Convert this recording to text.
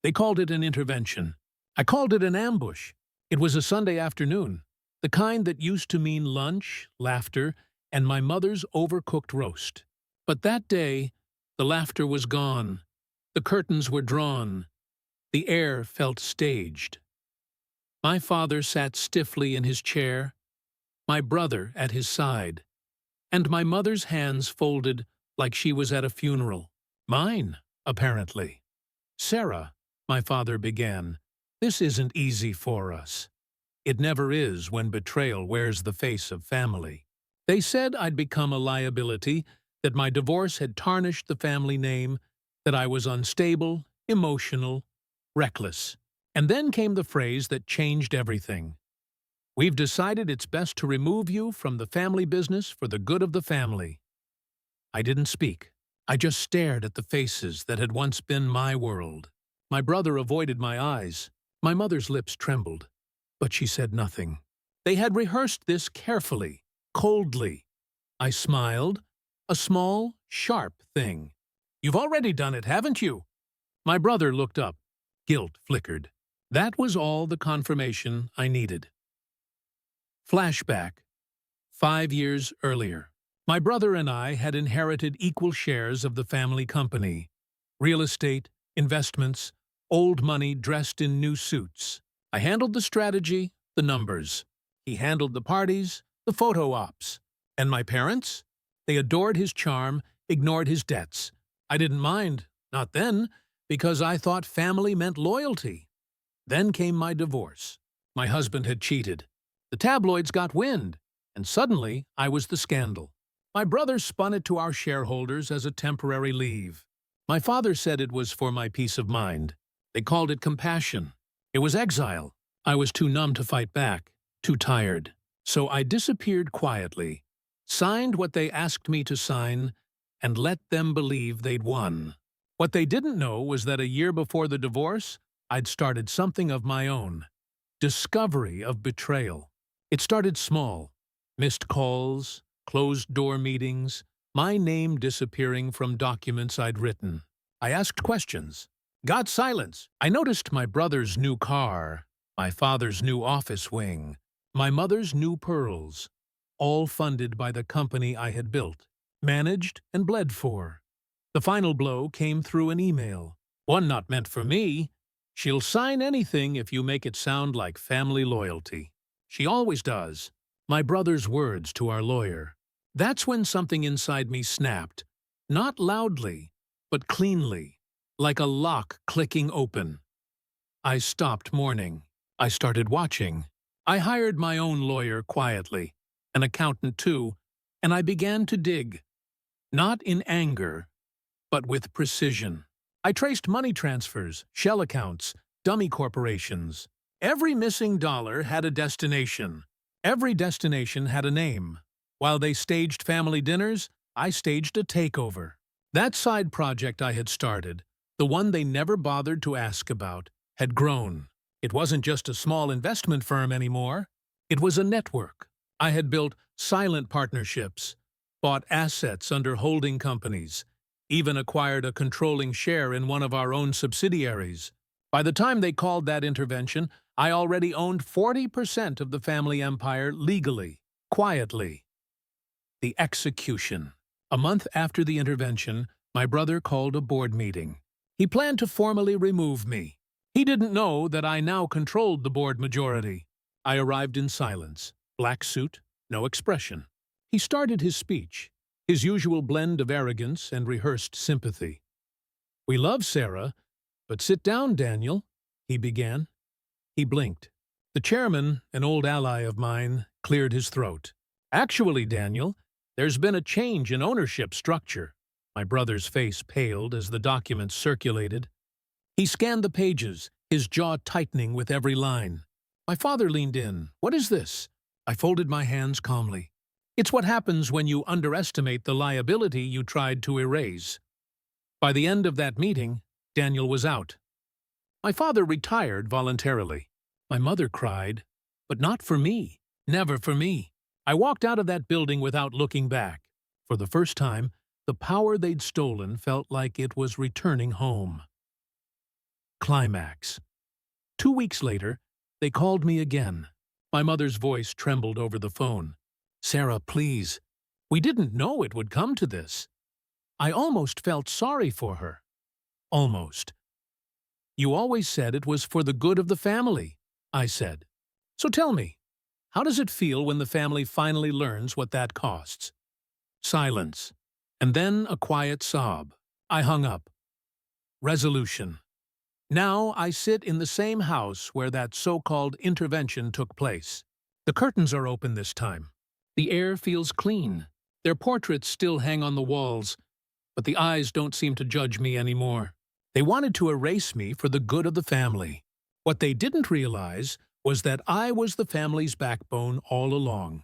They called it an intervention. I called it an ambush. It was a Sunday afternoon, the kind that used to mean lunch, laughter, and my mother's overcooked roast. But that day, the laughter was gone. The curtains were drawn. The air felt staged. My father sat stiffly in his chair, my brother at his side, and my mother's hands folded like she was at a funeral. Mine, apparently. "Sarah," my father began, "this isn't easy for us. It never is when betrayal wears the face of family. They said I'd become a liability, that my divorce had tarnished the family name, that I was unstable, emotional, reckless. And then came the phrase that changed everything. We've decided it's best to remove you from the family business for the good of the family." I didn't speak. I just stared at the faces that had once been my world. My brother avoided my eyes. My mother's lips trembled, but she said nothing. They had rehearsed this carefully, coldly. I smiled, a small, sharp thing. "You've already done it, haven't you?" My brother looked up. Guilt flickered. That was all the confirmation I needed. Flashback. 5 years earlier. My brother and I had inherited equal shares of the family company. Real estate, investments, old money dressed in new suits. I handled the strategy, the numbers. He handled the parties, the photo ops. And my parents? They adored his charm, ignored his debts. I didn't mind, not then, because I thought family meant loyalty. Then came my divorce. My husband had cheated. The tabloids got wind, and suddenly I was the scandal. My brother spun it to our shareholders as a temporary leave. My father said it was for my peace of mind. They called it compassion. It was exile. I was too numb to fight back, too tired. So I disappeared quietly, signed what they asked me to sign, and let them believe they'd won. What they didn't know was that a year before the divorce, I'd started something of my own. Discovery of betrayal. It started small. Missed calls, closed-door meetings, my name disappearing from documents I'd written. I asked questions. Got silence. I noticed my brother's new car, my father's new office wing, my mother's new pearls, all funded by the company I had built, managed and bled for. The final blow came through an email. One not meant for me. "She'll sign anything if you make it sound like family loyalty. She always does." My brother's words to our lawyer. That's when something inside me snapped. Not loudly, but cleanly, like a lock clicking open. I stopped mourning. I started watching. I hired my own lawyer quietly, an accountant too, and I began to dig. Not in anger, but with precision. I traced money transfers, shell accounts, dummy corporations. Every missing dollar had a destination. Every destination had a name. While they staged family dinners, I staged a takeover. That side project I had started, the one they never bothered to ask about, had grown. It wasn't just a small investment firm anymore. It was a network. I had built silent partnerships, bought assets under holding companies, even acquired a controlling share in one of our own subsidiaries. By the time they called that intervention, I already owned 40% of the family empire legally, quietly. The execution. A month after the intervention, my brother called a board meeting. He planned to formally remove me. He didn't know that I now controlled the board majority. I arrived in silence, black suit, no expression. He started his speech, his usual blend of arrogance and rehearsed sympathy. "We love Sarah, but sit down, Daniel," he began. He blinked. The chairman, an old ally of mine, cleared his throat. "Actually, Daniel, there's been a change in ownership structure." My brother's face paled as the documents circulated. He scanned the pages, his jaw tightening with every line. My father leaned in. "What is this?" I folded my hands calmly. "It's what happens when you underestimate the liability you tried to erase." By the end of that meeting, Daniel was out. My father retired voluntarily. My mother cried, but not for me, never for me. I walked out of that building without looking back. For the first time, the power they'd stolen felt like it was returning home. Climax. 2 weeks later, they called me again. My mother's voice trembled over the phone. "Sarah, please. We didn't know it would come to this." I almost felt sorry for her. Almost. "You always said it was for the good of the family," I said. "So tell me, how does it feel when the family finally learns what that costs?" Silence. And then a quiet sob. I hung up. Resolution. Now I sit in the same house where that so-called intervention took place. The curtains are open this time. The air feels clean. Their portraits still hang on the walls, but the eyes don't seem to judge me anymore. They wanted to erase me for the good of the family. What they didn't realize was that I was the family's backbone all along.